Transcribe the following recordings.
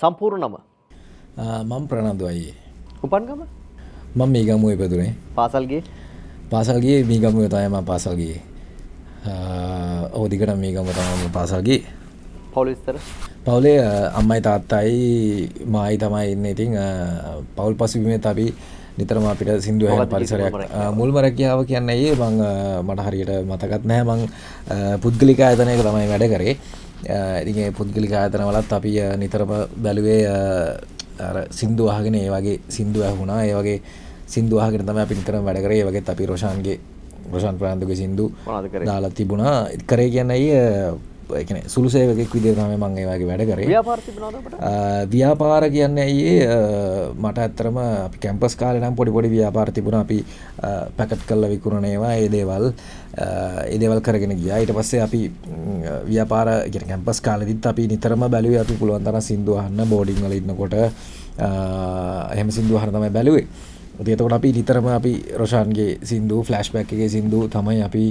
සම්පූර්ණ නම? මම ප්‍රනන්දු අයියේ. උපන්ගම? මම මීගමුවේ ඉපදුනේ. පාසල් ගියේ? පාසල් ගියේ මීගමුවේ තමයි මම පාසල් ගියේ. ඔව් දිගටම මීගමුවේ තමයි මම පාසල් ගියේ. පවුල විස්තර? පවුලේ අම්මයි තාත්තයි මායි තමයි ඉන්නේ. ඉතින් පවුල් පසුබිමේත් අපි නිතරම අපිට සින්දු ඇහෙන පරිසරයක් මුල්ම රැකියාව කියන්නේ අයියේ මට හරියට මතකත් නැහැ. මං පුද්ගලික ආයතනයක තමයි වැඩ කරේ. ඉතින් ඒ පුද්ගලික ආයතන වලත් අපි නිතරම බැලුවේ අර සින්දු අහගෙන ඒ වගේ සින්දු ඇහුණා. ඒ වගේ සින්දු අහගෙන තමයි අපි නිතරම වැඩ කරේ. ඒ වගේත් අපි රොෂාන් ප්‍රනාන්දුගේ සින්දු දාලා තිබුණා. කරේ කියන්නේ අයියේ ඒ කියන්නේ සුළු සේවකෙක් විදිහට තමයි මම ඒ වගේ වැඩ කරේ. ව්‍යාපාර තිබුණාද අපිට? ව්‍යාපාර කියන්නේ අයියේ මට ඇත්තටම අපි කැම්පස් කාලේ නම් පොඩි ව්‍යාපාර තිබුණා. අපි පැකට් කරලා විකුණන ඒවා ඒ දේවල් කරගෙන ගියා. ඊට පස්සේ අපි ව්‍යාපාර කියන්නේ කැම්පස් කාලෙදිත් අපි නිතරම බැලුවේ අපි පුළුවන් තරම් සින්දු අහන්න බෝඩින් වල ඉන්නකොට එහෙම සින්දු අහන්න තමයි බැලුවේ. ඉතින් එතකොට අපි නිතරම අපි රොෂාන්ගේ සින්දු ෆ්ලෑෂ්බැක් එකේ සින්දු තමයි අපි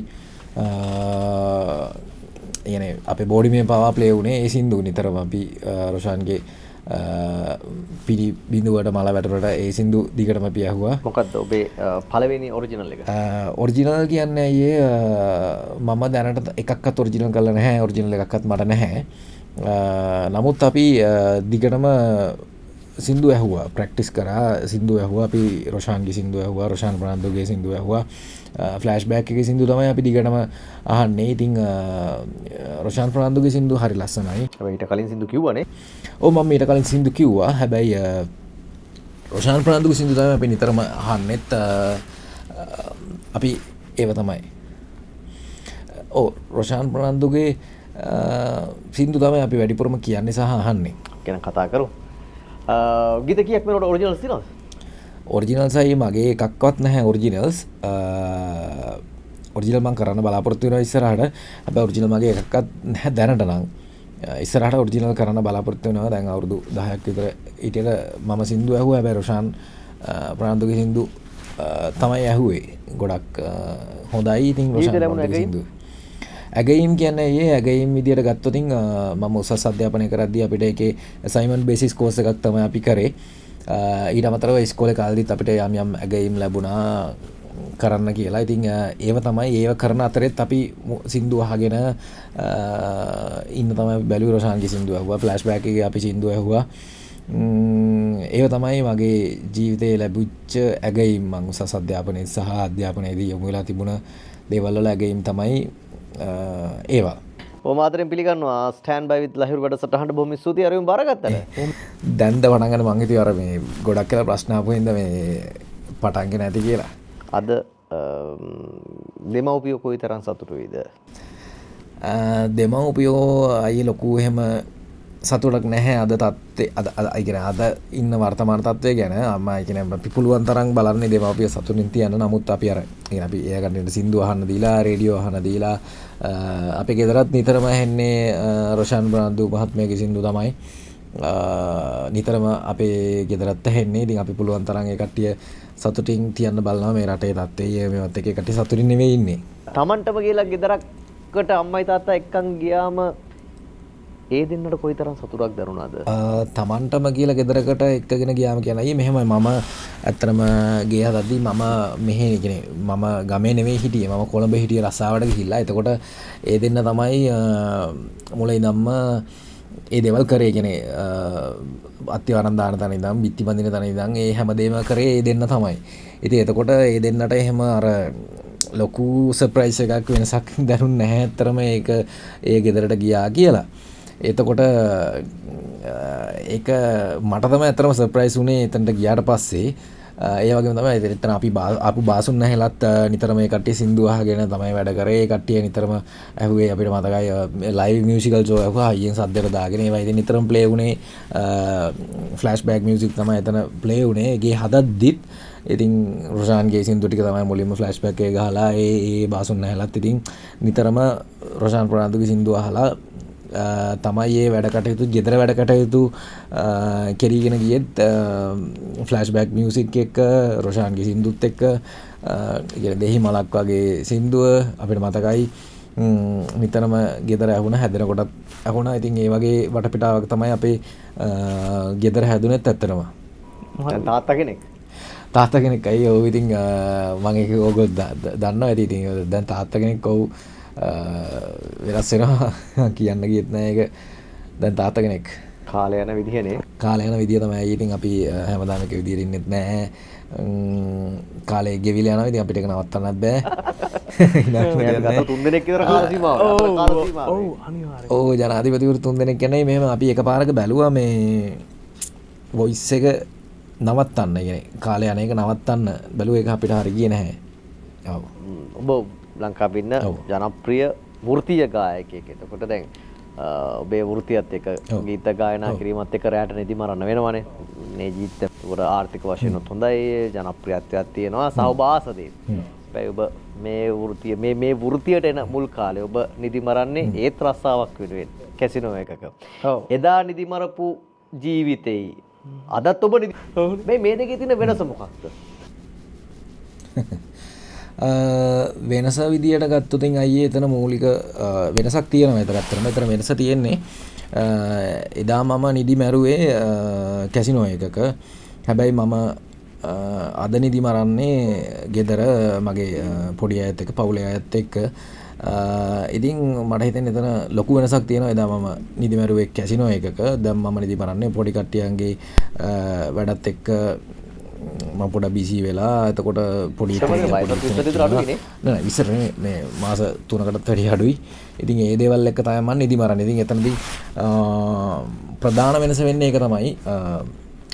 يعني අපේ බෝඩිමේ පවා ප්ලේ වුණේ ඒ සින්දු නිතරම අපි රොෂාන්ගේ පිරි බිඳුවට මල වැටුරට ඒ සින්දු දිගටම අපි ඇහුවා. මොකද්ද ඔබේ පළවෙනි ඔරිජිනල් එක? ඔරිජිනල් කියන්නේ අයියේ මම දැනට එකක්වත් ඔරිජිනල් කරලා නැහැ. ඔරිජිනල් එකක්වත් මට නැහැ. නමුත් අපි දිගටම සින්දු ඇහුවා, ප්‍රැක්ටිස් කරා, සින්දු ඇහුවා. අපි රොෂාන්ගේ සින්දු ඇහුවා, රොෂාන් ප්‍රනාන්දුගේ සින්දු ඇහුවා. ෆ්ලෑෂ්බැක් එකේ සින්දු තමයි අපි දිගටම අහන්නේ. ඉතින් රොෂාන් ප්‍රනාන්දුගේ සින්දු හරි ලස්සනයි. හැබැයි ඊට කලින් සින්දු කිව්වනේ. ඔව් මම ඊට කලින් සින්දු කිව්වා. හැබැයි රොෂාන් ප්‍රනාන්දුගේ සින්දු තමයි අපි නිතරම අහන්නෙත්. අපි ඒව තමයි. ඔව් රොෂාන් ප්‍රනාන්දුගේ සින්දු තමයි අපි වැඩිපුරම කියන්නේ සහ අහන්නේ. ගැන කතා කරමු. ගීත කීයක් වෙනකොට ඔරිජිනල්ස් තියෙනවද? ඔරිජිනල්ස් අය මගේ එකක්වත් නැහැ ඔරිජිනල්ස්. ඔරිජිනල් මම කරන්න බලාපොරොත්තු වෙනවා ඉස්සරහට. හැබැයි ඔරිජිනල් මගේ එකක්වත් නැහැ දැනට නම්. ඉස්සරහට ඔරිජිනල් කරන්න බලාපොරොත්තු වෙනවා. දැන් අවුරුදු 10ක් විතර ඊටට මම සින්දු ඇහුවා. හැබැයි රොෂාන් ප්‍රනාන්දුගේ සින්දු තමයි ඇහුවේ. ගොඩක් හොඳයි. ඉතින් රොෂාන් සින්දු ඇගයිම් කියන්නේ ඒ ඇගයිම් විදියට ගත්තොත් මම උසස් අධ්‍යාපනය කරද්දී අපිට ඒකේ අසයින්මන්ට් බේසිස් කෝස් එකක් තමයි අපි කරේ. ඊට අමතරව ඉස්කෝලේ කාලෙදිත් අපිට යම් ඇගයිම් ලැබුණා කරන්න කියලා. ඉතින් ඒව කරන අතරෙත් අපි සින්දු අහගෙන ඉන්න තමයි බැලුවේ. රොෂාන්ගේ සින්දු ඇහුවා, ෆ්ලෑෂ්බැක් එකේ අපි සින්දු ඇහුවා. ඒව තමයි මගේ ජීවිතේ ලැබුච්ච ඇගයිම්. මම උසස් අධ්‍යාපනයේ සහ අධ්‍යාපනයේදී යොමු වෙලා තිබුණ දේවල් වල ඇගයිම් තමයි ඒවා. මාතරෙන් පිළිගන්නවා ස්ටෑන්ඩ් බයි විත් ලහිරු වැඩසටහනට බොහොම ස්තුතියි. අරගෙන බාරගත්තද? දැන්ද පටන් ගන්න මං හිතුවේ අර මේ ගොඩක් කියලා ප්‍රශ්න ආපු හින්දා මේ පටන් ගෙන ඇති කියලා. අද දෙමව්පියෝ කොයිතරම් සතුටු වෙයිද? දෙමව්පියෝ අයියේ ලොකු එහෙම සතුටක් නැහැ අද තත්ත්වේ. අද ඉන්න වර්තමාන තත්ත්වය ගැන අම්මා කියන්නේ අපි පුළුවන් තරම් බලන්නේ දෙමව්පිය සතුටින් තියන්න. නමුත් අපි අපි එයාගන්න සින්දු අහන්න දීලා, රේඩියෝ අහන්න දීලා අපේ ගෙදරත් නිතරම ඇහෙන්නේ රොෂාන් ප්‍රනාන්දු මහත්මයාගේ සින්දු තමයි. නිතරම අපේ ගෙදරත් ඇහෙන්නේ. ඉතින් අපි පුළුවන් තරම් ඒ කට්ටිය සතුටින් තියන්න බලනවා. මේ රටේ තත්ත්වය මේවත් එක කට්ටිය සතුටින් නෙවෙයි ඉන්නේ. Tamanටම ගිහලා ගෙදරකට අම්මයි තාත්තා එක්කන් ගියාම ඒ දෙන්නට කොයිතරම් සතුටක් දරුණාද? තමන්ටම කියලා ගෙදරකට එක්කගෙන ගියාම කියන්නේ මෙහෙමයි. මම ඇත්තටම ගේ හදද්දී මම මෙහෙ කියන්නේ මම ගමේ නෙවෙයි හිටියේ. මම කොළඹ හිටියේ රස්සාවට ගිහිල්ලා. එතකොට ඒ දෙන්න තමයි මුලින් ඉඳන්ම ඒ දේවල් කරේ. කියන්නේ අත්ති වරන් දාන තැන ඉඳන් බිත්ති බඳින තැන ඉඳන් ඒ හැමදේම කරේ ඒ දෙන්න තමයි. ඉතින් එතකොට ඒ දෙන්නට එහෙම අර ලොකු සර්ප්‍රයිස් එකක් වෙනසක් දැනුන්නේ නැහැ. ඇත්තටම ඒක ඒ ගෙදරට ගියා කියලා. එතකොට ඒක මට තමයි ඇත්තටම සර්ප්‍රයිස් වුණේ එතනට ගියාට පස්සේ. ඒ වගේම තමයි එතන අපි ආපු බාසුන් නැහෙලත් නිතරම මේ කට්ටිය සින්දු අහගෙන තමයි වැඩ කරේ. ඒ කට්ටිය නිතරම ඇහුවේ අපිට මතකයි ලයිව් මියුසිකල් ෂෝ එකක් අයියෙන් සද්දයට දාගෙන ඒවා ඉතින් නිතරම ප්ලේ වුණේ. ෆ්ලෑෂ්බැක් මියුසික් තමයි එතන ප්ලේ වුණේ. ඒකේ හදද්දිත් ඉතින් රොෂාන්ගේ සින්දු ටික තමයි මුලින්ම ෆ්ලෑෂ්බැක් එක ගහලා ඒ බාසුන් නැහෙලත් ඉතින් නිතරම රොෂාන් ප්‍රනාන්දුගේ සින්දු අහලා තමයි ඒ වැඩ කටයුතු ගෙදර වැඩ කටයුතු කෙරීගෙන ගියෙත් ෆ්ලෑෂ්බැක් මියුසික් එක්ක රොෂාන්ගේ සින්දුත් එක්ක දෙහි මලක් වගේ සින්දුව අපිට මතකයි. නිතරම ගෙදර ඇහුණ හැදෙනකොටත් ඇහුණා. ඉතින් ඒ වගේ වටපිටාවක් තමයි අපේ ගෙදර හැදුනෙත් ඇත්තටම. දැන් තාත්තා කෙනෙක්. තාත්තා කෙනෙක් අයි ඔව් ඉතින් මම ඒක ඕගොල්ලෝ දන්නවා ඇති. ඉතින් දැන් තාත්තා කෙනෙක් ඔව් වෙනස් වෙනවා කියන්න ගියෙත් නෑ ඒක. දැන් තාත්තා කෙනෙක්. කාලය යන විදිහනේ. කාලය යන විදිය තමයි. ඉතින් අපි හැමදාම එක විදියට ඉන්නෙත් නෑ. කාලේ ගෙවිලා යනවා. ඉතින් අපිට ඒක නවත්තන්නත් බෑ. ගත 3 දෙනෙක් විතර කාල සීමාවක්. කාල සීමාවක්. ඔව් අනිවාර්යයෙන්. ඔව් ජනාධිපතිවරු 3 දෙනෙක් කියන්නේ මෙහෙම අපි එකපාරක බැලුවා මේ වොයිස් එක නවත්තන්න. කියන්නේ කාලය යන එක නවත්තන්න බැලුවා. ඒක අපිට හරි ගියේ නැහැ. ඔව්. ඔබ ලංකාවේ ඉන්න ජනප්‍රිය වෘත්තීය ගායකයෙක්. එතකොට දැන් ඔබේ වෘත්තියත් එක්ක ගීත ගායනා කිරීමත් එක්ක රැට නිදි මරන්න වෙනවනේ. මේ ජීවිත උඩ ආර්ථික වශයෙන් උත් හොඳයි. ජනප්‍රියත්වයක් තියෙනවා. සහභාසදේ. හැබැයි ඔබ මේ වෘත්තිය මේ වෘත්තියට එන මුල් කාලේ ඔබ නිදි මරන්නේ ඒත් රස්සාවක් වෙනුවෙන් කැසිනෝ එකක. එදා නිදි මරපු ජීවිතේ අදත් ඔබ නිදි මේ දෙකේ තියෙන වෙනස මොකක්ද? වෙනස විදියට ගත්තොතින් අයියේ එතන මූලික වෙනසක් තියෙනවා. මෙතන වෙනස තියෙන්නේ එදා මම නිදි මැරුවේ කැසිනෝ එකක. හැබැයි මම අද නිදි මරන්නේ ගෙදර මගේ පොඩි අයත් එක්ක පවුලේ අයත් එක්ක. ඉතින් මට හිතෙන්නේ එතන ලොකු වෙනසක් තියෙනවා. එදා මම නිදි මැරුවේ කැසිනෝ එකක. දැන් මම නිදි මරන්නේ පොඩි කට්ටියන්ගේ වැඩත් එක්ක මම පොඩ බිසි වෙලා. එතකොට පොඩි නෑ ඉස්සර මේ මාස 3කටත් වැඩි අඩුයි. ඉතින් ඒ දේවල් එක්ක තමයි මම නිදි මරන්නේ. ඉතින් එතනදී ප්‍රධාන වෙනස වෙන්නේ ඒක තමයි.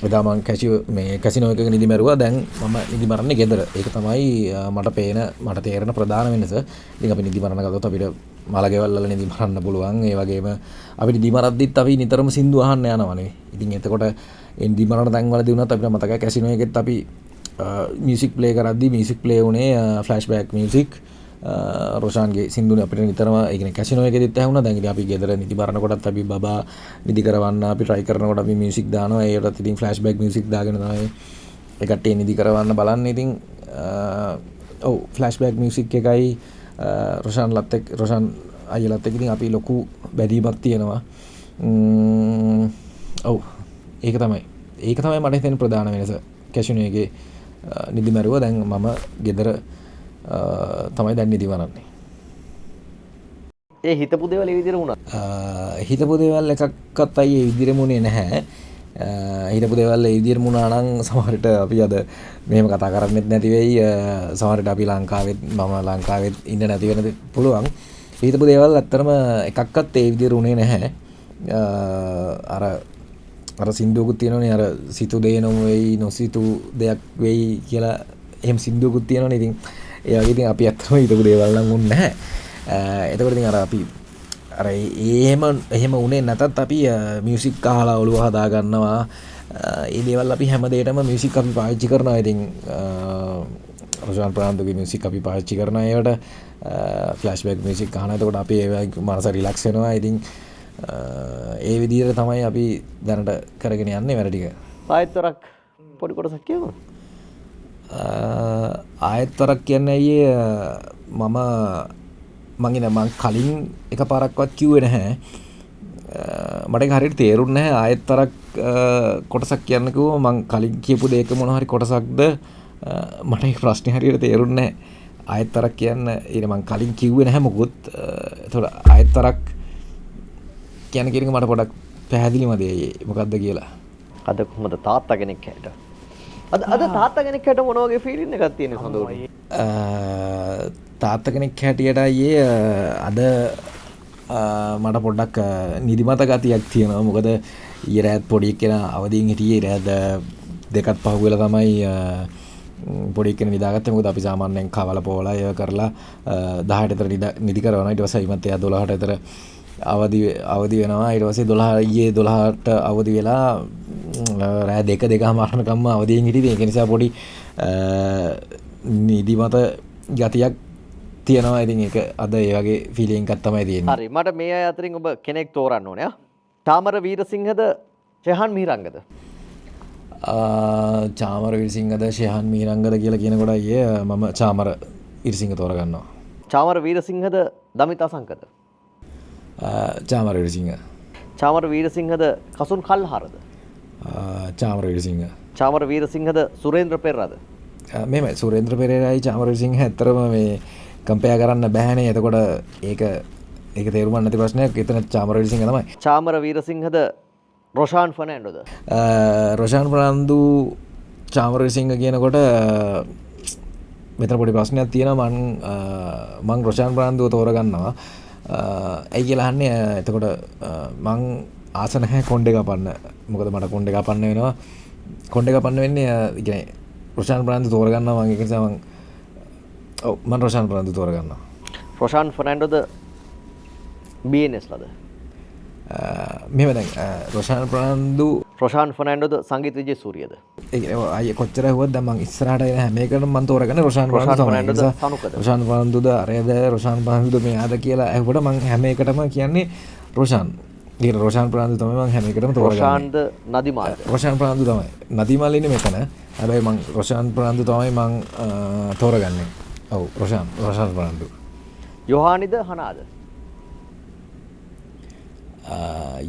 එදා මම කැසිනෝ එකක නිදි මැරුවා. දැන් මම නිදි මරන්නේ ගෙදර. ඒක තමයි මට තේරෙන ප්‍රධාන වෙනස. ඉතින් අපි නිදි මරන ගත්තොත් අපිට මලගෙවල් වල නිදි මරන්න පුළුවන්. ඒ වගේම අපිට නිදි මරද්දිත් අපි නිතරම සින්දු අහන්න යනවනේ. ඉතින් එතකොට නිදි මරන තැන්වලදී වුණත් අපිට මතකයි කැසිනෝ එකෙත් අපි මියුසික් ප්ලේ කරද්දී මියුසික් ප්ලේ වුණේ ෆ්ලෑෂ්බෑක් මියුසික්. රොෂාන්ගේ සින්දුනේ අපිට නිතරම ඒ කියන්නේ කැසිනෝ එකෙදිත් ඇහුණා. දැන් ඉතින් අපි ගෙදර නිදි මරනකොටත් අපි බබා නිදි කරවන්න අපි try කරනකොට අපි මියුසික් දානවා. ඒකටත් ඉතින් ෆ්ලෑෂ්බෑක් මියුසික් දාගෙන තමයි ඒ කට්ටිය නිදි කරවන්න බලන්නේ. ඉතින් ඔව් ෆ්ලෑෂ්බෑක් මියුසික් එකයි රොෂාන් අයියලත් එක්ක ඉතින් අපි ලොකු බැඳීමක් තියෙනවා. ඔව් ඒක තමයි මට හිතෙන ප්‍රධාන වෙනස. කැසිනෝ එකේ නිදි මැරුවා. දැන් මම ගෙදර තමයි දැන් නිදි මරන්නේ. ඒ හිතපු දේවල් ඒ විදිහට වුණා. හිතපු දේවල් එකක්වත් අයියේ විදිහටම උනේ නැහැ. හිතපු දේවල් ඒ විදිහටම වුණා නම් සමහරට අපි අද මෙහෙම කතා කරන්නෙත් නැති වෙයි. සමහරට අපි මම ලංකාවෙත් ඉන්න නැති වෙන පුළුවන්. හිතපු දේවල් ඇත්තටම එකක්වත් ඒ විදිහට උනේ නැහැ. අර සින්දුවකුත් තියෙනවනේ අර සිතු දේ නොම වෙයි නොසිතු දෙයක් වෙයි කියලා එහෙම සින්දුවකුත් තියෙනවනේ. ඉතින් ඒ වගේ ඉතින් අපි ඇත්තටම හිතපු දේවල් නම් උන්නේ නැහැ. එතකොට ඉතින් අර අපි අර එහෙම උනේ නැතත් අපි මියුසික් අහලා ඔළුව හදා ගන්නවා. ඒ දේවල් අපි හැම දෙයකම මියුසික් අපි පාවිච්චි කරනවා. ඉතින් රොෂාන් ප්‍රනාන්දුගේ මියුසික් අපි පාවිච්චි කරනවා. ඒවට ෆ්ලෑෂ්බෑක් මියුසික් අහනවා. එතකොට අපි ඒ මනස රිලැක්ස් වෙනවා. ඉතින් ඒ විදිහට තමයි අපි දැනට කරගෙන යන්නේ වැඩ ටික. ආයතරක් පොඩි කොටසක් කියමු. ආයතරක් කියන්නේ අයියේ මම කලින් එකපාරක්වත් කිව්වේ නැහැ. මට ඒක හරියට තේරුන්නේ නැහැ. ආයතරක් කොටසක් කියන්න කිව්වම මං කලින් කියපු දෙයක මොන හරි කොටසක්ද මට ඒ ප්‍රශ්නේ හරියට තේරුන්නේ නැහැ. ආයතරක් කියන්න මං කලින් කිව්වේ නැහැ මොකුත්. ඒතකොට ආයතරක් කියන කෙනෙක් මට පොඩක් පැහැදිලිමද මොකද්ද කියලා. අද කොහමද තාත්තා කෙනෙක් හැට? අද තාත්තා කෙනෙක් හැට මොන වගේ ෆීලින් එකක් තියෙනවද හොඳට? තාත්තා කෙනෙක් හැටියට අයියේ අද මට පොඩ්ඩක් නිදිමත ගතියක් තියෙනවා. මොකද ඊයේ රාත් පොඩි කෙනා අවදිින් හිටියේ. රාත් 2ත් පහු වෙලා තමයි පොඩි කෙනා නිදාගත්තේ. මොකද අපි සාමාන්‍යයෙන් කවල පොවලා ඒව කරලා 10ට විතර නිදි කරනවා. ඊට පස්සේ ඊමත් එයා 12ට විතර අවදි වෙනවා. ඊට පස්සේ 12ට අවදි වෙලා රෑ 2:00 අවදියෙන් හිටියේ. ඒක නිසා පොඩි නිදිමත ගතියක් තියෙනවා. ඉතින් ඒක අද ඒ වගේ ෆීලිං එකක් තමයි තියෙන්නේ. හරි. මට මේ අය අතරින් ඔබ කෙනෙක් තෝරන්න ඕනේ. චාමර වීරසිංහද ෂෙහන් මීරංගද? චාමර වීරසිංහද ෂෙහන් මීරංගද කියලා කියනකොට අයියේ මම චාමර වීරසිංහ තෝරගන්නවා. චාමර වීරසිංහද දමිත අසංකද? චාමර වීරසිංහ. චාමර වීරසිංහද කසුන් කල්හරද? චාමර වීරසිංහ. චාමර වීරසිංහද සුරේන්ද්‍ර පෙරේරාද? මෙම සුරේන්ද්‍ර පෙරේරායි චාමර වීරසිංහ ඇත්තරම මේ කම්පෙයාර් කරන්න බෑනේ. එතකොට ඒක තේරුම් ගන්න නැති ප්‍රශ්නයක්. එතන චාමර වීරසිංහ තමයි. චාමර වීරසිංහද රොෂාන් ෆර්නෑන්ඩෝද? රොෂාන් ෆර්නෑන්ඩෝ චාමර වීරසිංහ කියනකොට මෙතන පොඩි ප්‍රශ්නයක් තියෙනවා. මං රොෂාන් ෆර්නෑන්ඩෝ තෝරගන්නවා. ඇයි කියලා අහන්නේ. එතකොට මං ආස නැහැ කොණ්ඩේ කපන්න. මොකද මට කොණ්ඩේ කපන්න වෙනවා. කොණ්ඩේ කපන්න වෙන්නේ කියන්නේ රොෂාන් ෆර්නෑන්ඩෝ තෝරගන්නවා. මං ඒක නිසා මං රොෂාන් ෆර්නෑන්ඩෝ තෝරගන්නවා. රොෂාන් ෆර්නෑන්ඩෝද BNS ලද? මෙහෙම දැන් රොෂාන් ෆර්නෑන්ඩෝද සංගීත විජේසූරියද? අය කොච්චර හුවත් දැන් මං ඉස්සරහට එන හැම එකකටම මං තෝරගන්නේ රොෂාන් ෆර්නෑන්ඩෝද සනුකද? රොෂාන් ෆර්නෑන්ඩෝද අරයද රොෂාන් ෆර්නෑන්ඩෝද මෙයාද කියලා ඇහුවට මං හැම එකටම කියන්නේ රොෂාන්. ඊට රොෂාන් ෆර්නෑන්ඩෝ තමයි මං හැම එකටම තෝරගන්නේ. රොෂාන්ද නදිමාල්ද? රොෂාන් ෆර්නෑන්ඩෝ තමයි. නදිමාල් ඉන්නේ මෙතන. හැබැයි මං රොෂාන් ෆර්නෑන්ඩෝ තමයි මං තෝරගන්නේ. ඔව් රොෂාන් ෆර්නෑන්ඩෝ. යොහානිද හනාද?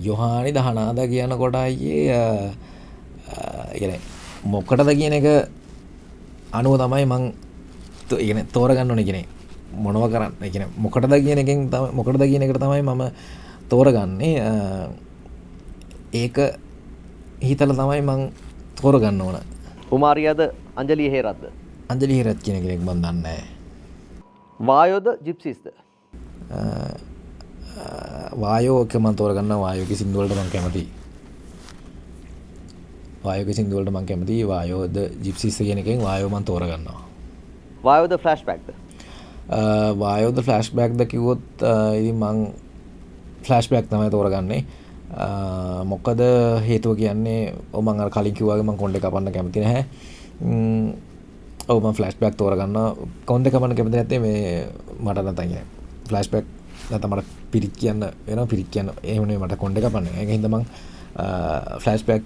යොහානි දහනාද කියනකොට අයියේ කියන්නේ මොකටද කියන එක අනුව තමයි මං කියන්නේ තෝරගන්න ඕනේ කියන්නේ මොනව කරන්න කියන්නේ මොකටද කියන එකෙන් තමයි මොකටද කියන එකට තමයි මම තෝරගන්නේ. ඒක හිතලා තමයි මං තෝරගන්න ඕන. කුමාරියාද අංජලි හේරත්ද? අංජලි හේරත් කියන කෙනෙක් මන් දන්නේ නැහැ. වායෝද ජිප්සිස්ද? වායෝ එක මම තෝරගන්නවා. වායෝගේ සින්දු වලට මම කැමතියි. වායෝගේ සින්දු වලට මම කැමතියි. වායෝද ජිප්සිස් කියන එකෙන් වායෝ මම තෝරගන්නවා. වායෝද ෆ්ලෑෂ්බැක්ද? වායෝද ෆ්ලෑෂ්බැක්ද කිව්වොත් ඉතින් මම ෆ්ලෑෂ්බැක් තමයි තෝරගන්නේ. මොකද හේතුව කියන්නේ ඔව් මම අර කලින් කිව්වා වගේ මම කොණ්ඩේ කපන්න කැමති නැහැ. ඔව් මම ෆ්ලෑෂ්බැක් තෝරගන්නවා. කොණ්ඩේ කපන්න කැමති නැත්තේ මේ මට නැතන් කියන්නේ ෆ්ලෑෂ්බැක් නැත්නම් මට පිරික් කියන්න වෙනවා. පිරික් කියන්න එහෙම නෙවෙයි මට කොණ්ඩේ කපන්න. ඒක හින්දා මම ෆ්ලෑෂ්බැක්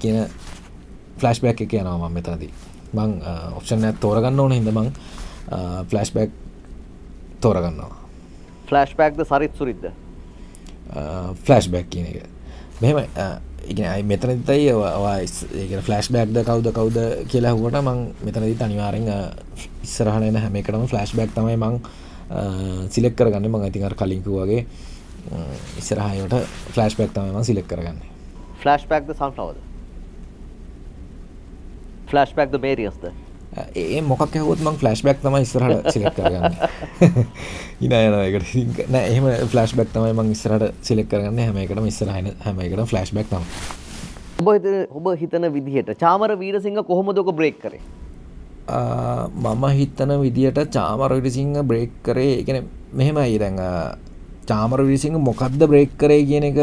එක යනවා මම මෙතනදී. මම ඔප්ෂන් එකක් තෝරගන්න ඕන හින්දා මම ෆ්ලෑෂ්බැක් තෝරගන්නවා. ෆ්ලෑෂ්බැක්ද සරිත් සුරිත්ද? ෆ්ලෑෂ්බැක් කියන එක. මෙහෙමයි. ඒ කියන්නේ මෙතනදිත් ඔය ඒ කියන්නේ ෆ්ලෑෂ්බැක්ද කවුද කියලා අහුවට මම මෙතනදිත් අනිවාර්යෙන් ඉස්සරහට එන හැම එකටම ෆ්ලෑෂ්බැක් තමයි මම සිලෙක්ට් කරගන්නේ. මම ඉතින් අර කලින් කිව්වා වගේ ඉස්සරහට ෆ්ලෑෂ්බැක් තමයි මම සිලෙක්ට් කරගන්නේ. ෆ්ලෑෂ්බැක්ද සන්ෆ්ලවර්ද? ෆ්ලෑෂ්බැක්ද මේරියස්ද? ඒ මොකක් ඇහුවොත් මම ෆ්ලෑෂ්බැක් තමයි ඉස්සරහට සිලෙක්ට් කරගන්නේ. ඉනා යනවා ඒකට. නෑ එහෙම ෆ්ලෑෂ්බැක් තමයි මම ඉස්සරහට සිලෙක්ට් කරගන්නේ. හැම එකටම ඉස්සරහින් හැම එකටම ෆ්ලෑෂ්බැක් තමයි. ඔබ හිතන විදිහට චාමර වීරසිංහ කොහොමද ඔක බ්‍රේක් කරේ? මම හිතන විදියට චාමර වීරසිංහ බ්‍රේක් කරේ. ඒ කියන්නේ මෙහෙමයි දැන් චාමර වීරසිංහ මොකද්ද බ්‍රේක් කරේ කියන එක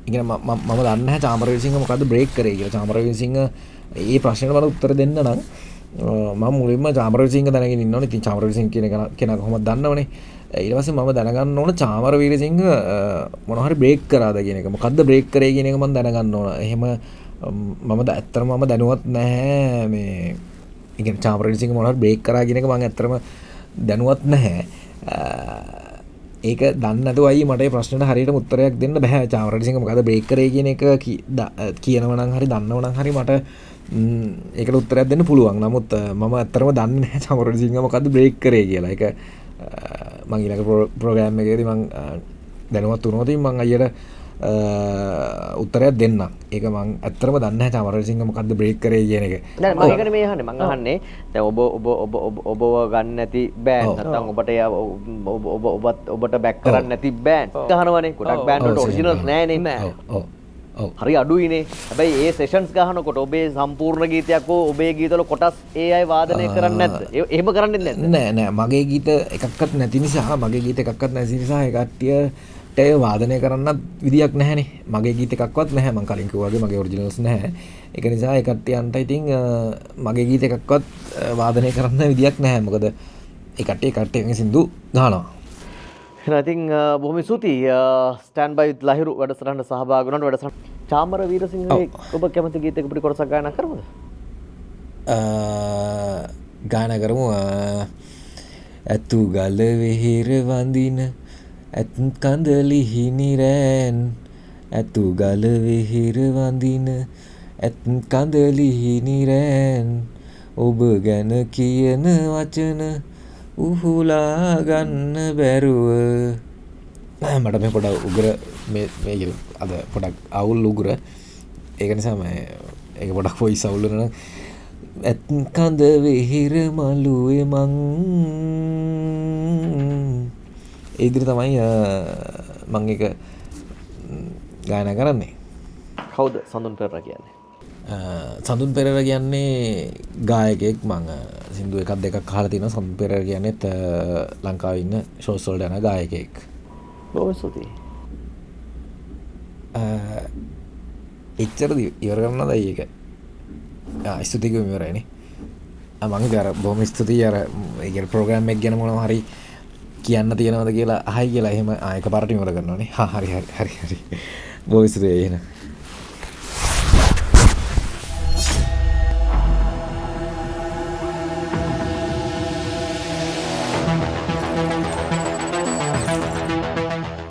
ඉතින් මම දන්නේ නැහැ චාමර වීරසිංහ මොකද්ද බ්‍රේක් කරේ කියලා. චාමර වීරසිංහ ඒ ප්‍රශ්නෙට මට උත්තර දෙන්න නම් මම මුලින්ම චාමර වීරසිංහ දැනගෙන ඉන්න ඕනේ. ඉතින් චාමර වීරසිංහ කියන කෙනා කොහොමද දන්නවනේ. ඊට පස්සේ මම දැනගන්න ඕන චාමර වීරසිංහ මොනවා හරි බ්‍රේක් කරාද කියන එක. මොකද්ද බ්‍රේක් කරේ කියන එක මම දැනගන්න ඕන. එහෙම මම ඇත්තටම මම දැනුවත් නැහැ මේ ඒ කියන්නේ චාමර වීරසිංහ මොනවා හරි බ්‍රේක් කරා කියන එක මම ඇත්තටම දැනුවත් නැහැ. ඒක දන්නේ නැතුව අයියේ මට මේ ප්‍රශ්නෙට හරියටම උත්තරයක් දෙන්න බෑ. චාමර වීරසිංහ මොකද්ද බ්‍රේක් කරේ කියන එක කියනවා නම් හරි දන්නව නම් හරි මට ඒකට උත්තරයක් දෙන්න පුළුවන්. නමුත් මම ඇත්තටම දන්නේ නැහැ චාමර වීරසිංහ මොකද්ද බ්‍රේක් කරේ කියලා. ඒක මම ඊළඟ ප්‍රෝග්‍රෑම් එකේදී මම දැනුවත් වුණොත් මම අයියට උත්තරයක් දෙන්නම්. ඒක මම ඇත්තටම දන්නේ නැහැ චාමර වීරසිංහ මොකද්ද බ්‍රේක් කරේ කියන එක. නෑ මම ඒකනේ මේ අහන්නේ. මම අහන්නේ දැන් ඔබව ගන්න නැති බෑන්ඩ් නැත්නම් ඔබට බෑක් කරන්න නැති බෑන්ඩ් ගහනවනේ. ගොඩක් බෑන්ඩ් වලට ඔරිජිනල්ස් නෑනේ. ඔව් හරි අඩුයිනේ. හැබැයි ඒ සෙෂන්ස් ගහනකොට ඔබේ සම්පූර්ණ ගීතයක් හෝ ඔබේ ගීතවල කොටස් ඒ අය වාදනය කරන්නේ නැද්ද? එහෙම කරන්නේ නැද්ද? නෑ මගේ ගීත එකක්වත් නැති නිසා මගේ ගීත එකක්වත් නැති නිසා ඒ කට්ටියට වාදනය කරන්නත් විදියක් නැහැනේ. මගේ ගීත එකක්වත් නැහැ. මම කලින් කිව්වා වගේ මගේ ඔරිජිනල්ස් නැහැ. ඒක නිසා ඒ කට්ටියන්ට ඉතින් මගේ ගීත එකක්වත් වාදනය කරන්න විදියක් නැහැ. මොකද ඒ කට්ටියගේ සින්දු ගහනවා. ඉතින් බොහොම ස්තුතියි ස්ටෑන්ඩ් බයි විත් ලහිරු වැඩසටහනට සහභාගී වුණාට වැඩසටහන චාමර වීරසිංහගේ ඔබ කැමති ගීතයක පිටි කොටසක් ගායනා කරමුද? ගායනා කරමු. ඇතු ගල වෙහෙර වඳින ඇත් කඳලිහි නිරෑන් ඇතු ගල වෙහෙර වඳින ඇත් කඳලිහි නිරෑන් ඔබ ගැන කියන වචන උහුලා ගන්න බැරුව මට මේ පොඩ උගර මේ අද පොඩක් අවුල් උගුර ඒක නිසා ඒක පොඩක් පොයිස් අවුල් වෙනවා ඇත් කඳ වෙහෙර මළුවේ මං ඒ විදිහට තමයි මම ඒක ගායනා කරන්නේ. කවුද සඳුන් පෙරේරා කියන්නේ? සඳුන් පෙරේරා කියන්නේ ගායකයෙක්. මම සින්දු එකක් දෙකක් අහලා තියෙනවා. සඳුන් පෙරේරා කියන්නේත් ලංකාවේ ඉන්න ෂෝස් වලට යන ගායකයෙක්. බොහොම ස්තුතියි. එච්චරද ඉවර කරනවද ඒක? ස්තුතියි කිව්වම ඉවරයිනේ. මම ඉතින් බොහොම ස්තුතියි ඒ කියන්නේ ප්‍රෝග්‍රෑම් එක ගැන මොනවා හරි කියන්න තියෙනවද කියලා අහයි කියලා එහෙම එකපාරට ඉවර කරනවානේ. හරි. බොහොම ස්තුතියි එහෙනම්.